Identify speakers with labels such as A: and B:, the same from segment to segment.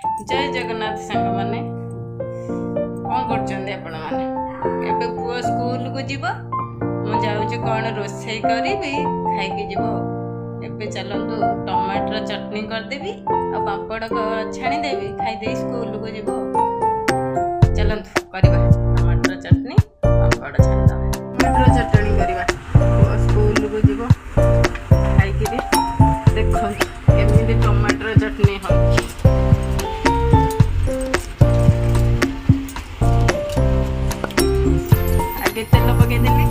A: जय जगन्नाथ सांग माने कौन करछन्ते आपण माने एबे पुओ स्कूल को जीव मु जाउची कौन रोसई करीबी खाइके जीव एबे चलंतु टमाटर चटनी कर देबी आ पापड़ छाणी देबी खाइ दे स्कूल को जीव चलंतु करबा टमाटर चटनी पापड़ छाणी दबा टमाटर चटनी करबा पुओ स्कूल को जीव खाइके देखो केमिति टमाटर चटनी हो तेल पकईदेवी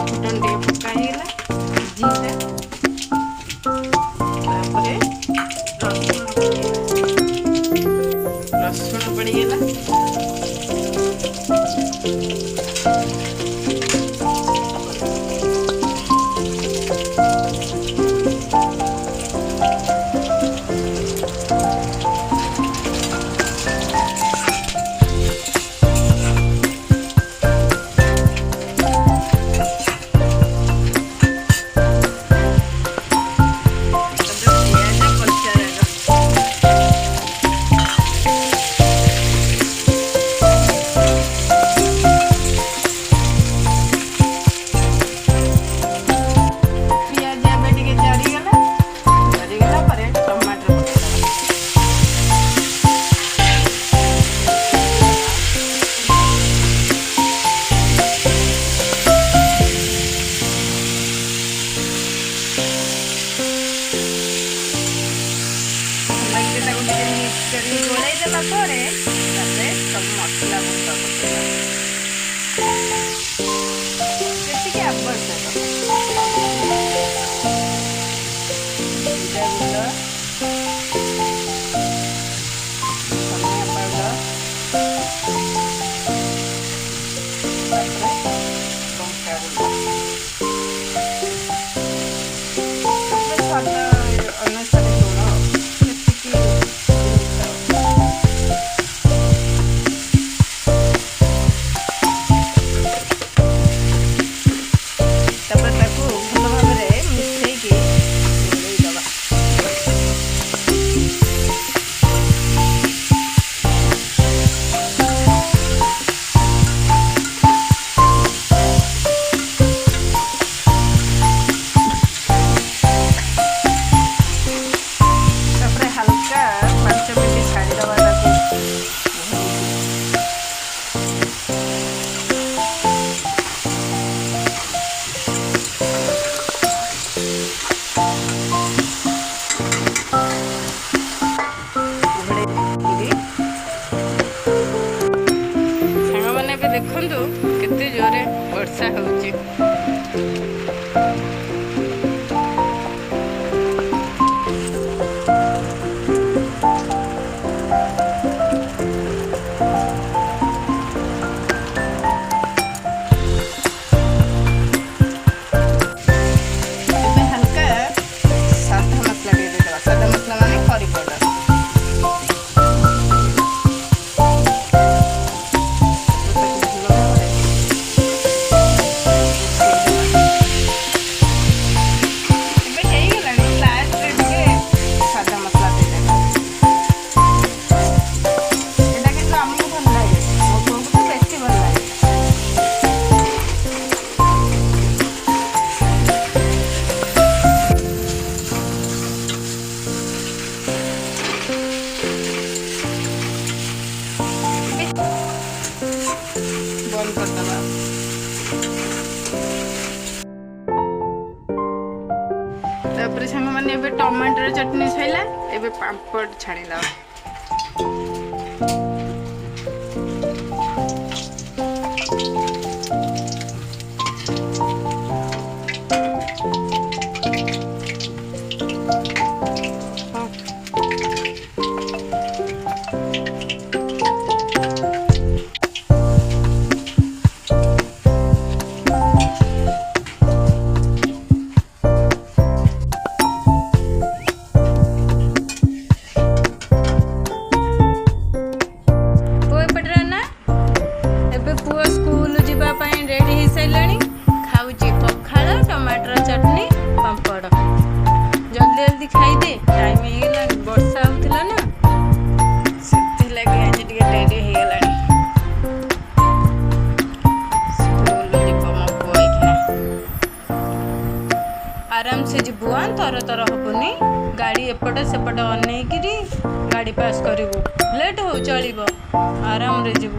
A: फुटन टे पकाईगला जीरा रसुण पड़ीगला गोलाई देला परे तापरे सब मसला गुंड पकेइबा जेतिके आवश्यक जीरा गुंड धनिया पाउडर तापरे लंका गुंड तापरे स्वाद अनुसार लूण देखु केते जोरे वर्षा होची हल्का सादा मसला दे देबा सादा मसला माने करी पाउडर बंद कर दबा तापर संग माने एबे टमाटर चटनी सैला एबे पापड़ छाणी ला ଯିବୁ ତର ତର ହବୁନି ଗାଡ଼ି ଏପଟ ସେପଟ ଅନେଇକିରି ଗାଡ଼ି ପାସ୍ କରିବୁ ଲେଟ୍ ହଉ ଚଳିବ ଆରାମରେ ଯିବୁ।